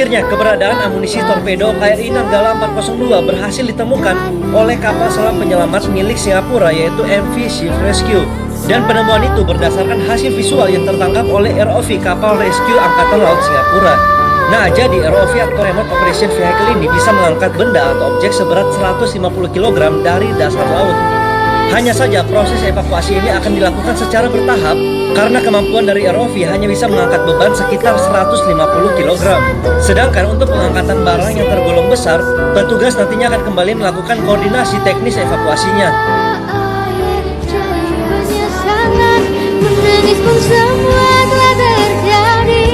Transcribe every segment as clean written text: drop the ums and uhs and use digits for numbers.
Akhirnya, keberadaan amunisi torpedo KRI Nanggala 402 berhasil ditemukan oleh kapal selam penyelamat milik Singapura yaitu MV Ship Rescue. Dan penemuan itu berdasarkan hasil visual yang tertangkap oleh ROV kapal rescue Angkatan Laut Singapura. Nah, jadi ROV atau Remote Operation Vehicle ini bisa mengangkat benda atau objek seberat 150 kg dari dasar laut. Hanya saja proses evakuasi ini akan dilakukan secara bertahap karena kemampuan dari ROV hanya bisa mengangkat beban sekitar 150 kg. Sedangkan untuk pengangkatan barang yang tergolong besar, petugas nantinya akan kembali melakukan koordinasi teknis evakuasinya. Menangis pun semua telah terjadi,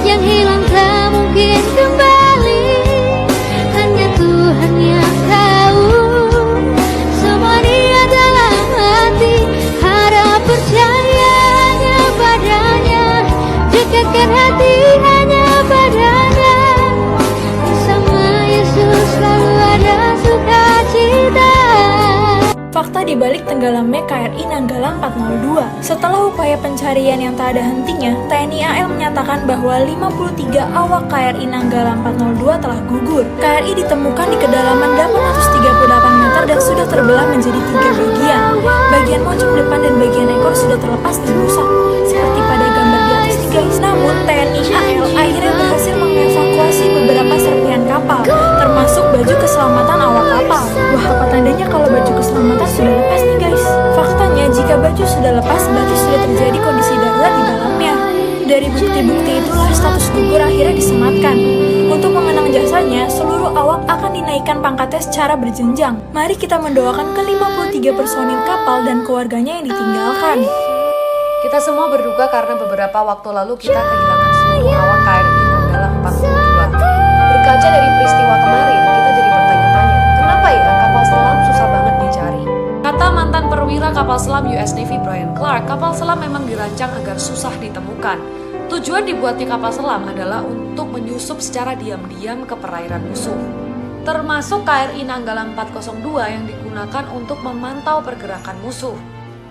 yang hilang tak mungkin kembali. Hanya Tuhan yang tahu semua niat dalam hati. Harap percaya hanya padanya, dekatkan hati hanya padanya. Bersama Yesus selalu ada sukacita. Fakta dibalik tenggelamnya KRI Nanggala 402. Setelah upaya pencarian yang tak ada hentinya, TNI AL menyatakan bahwa 53 awak KRI Nanggala 402 telah gugur. KRI ditemukan di kedalaman 838 meter dan sudah terbelah menjadi 3 bagian. Bagian pojok depan dan bagian ekor sudah terlepas dan rusak, seperti pada gambar di atas nih guys. Namun TNI AL akhirnya berhasil mengevakuasi beberapa serpihan kapal, termasuk baju keselamatan awak kapal. Wah, apa tandanya kalau baju keselamatan sudah lepas nih guys? Faktanya, jika baju sudah lepas, berarti sudah terjadi kondisi darurat di dalamnya. Dari bukti-bukti itulah status gugur akhirnya disematkan. Untuk mengenang jasanya, seluruh awak akan dinaikkan pangkatnya secara berjenjang. Mari kita mendoakan ke-53 personil kapal dan keluarganya yang ditinggalkan. Kita semua berduka karena beberapa waktu lalu kita kehilangan seluruh awak KRI Nanggala 402. Berkaca dari peristiwa kemarin, kita jadi bertanya-tanya, kenapa ya kapal selam susah banget dicari? Kata mantan perwira kapal selam US Navy Brian Clark, kapal selam memang dirancang agar susah ditemukan. Tujuan dibuatnya kapal selam adalah untuk menyusup secara diam-diam ke perairan musuh. Termasuk KRI Nanggala 402 yang digunakan untuk memantau pergerakan musuh.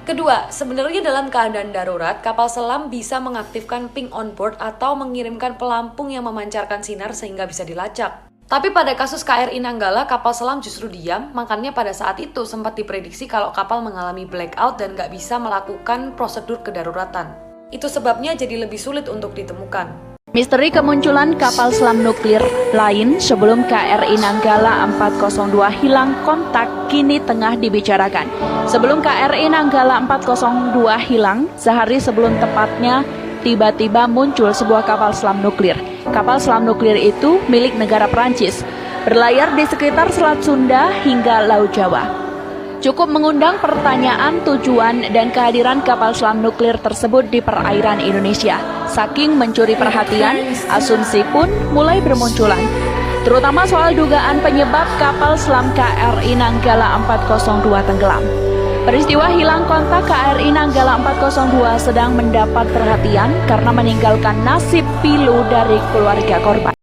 Kedua, sebenarnya dalam keadaan darurat, kapal selam bisa mengaktifkan ping on board atau mengirimkan pelampung yang memancarkan sinar sehingga bisa dilacak. Tapi pada kasus KRI Nanggala, kapal selam justru diam, makanya pada saat itu sempat diprediksi kalau kapal mengalami blackout dan nggak bisa melakukan prosedur kedaruratan. Itu sebabnya jadi lebih sulit untuk ditemukan. Misteri kemunculan kapal selam nuklir lain sebelum KRI Nanggala 402 hilang kontak kini tengah dibicarakan. Sebelum KRI Nanggala 402 hilang, sehari sebelum tepatnya tiba-tiba muncul sebuah kapal selam nuklir. Kapal selam nuklir itu milik negara Prancis, berlayar di sekitar Selat Sunda hingga Laut Jawa. Cukup mengundang pertanyaan tujuan dan kehadiran kapal selam nuklir tersebut di perairan Indonesia. Saking mencuri perhatian, asumsi pun mulai bermunculan, terutama soal dugaan penyebab kapal selam KRI Nanggala 402 tenggelam. Peristiwa hilang kontak KRI Nanggala 402 sedang mendapat perhatian karena meninggalkan nasib pilu dari keluarga korban.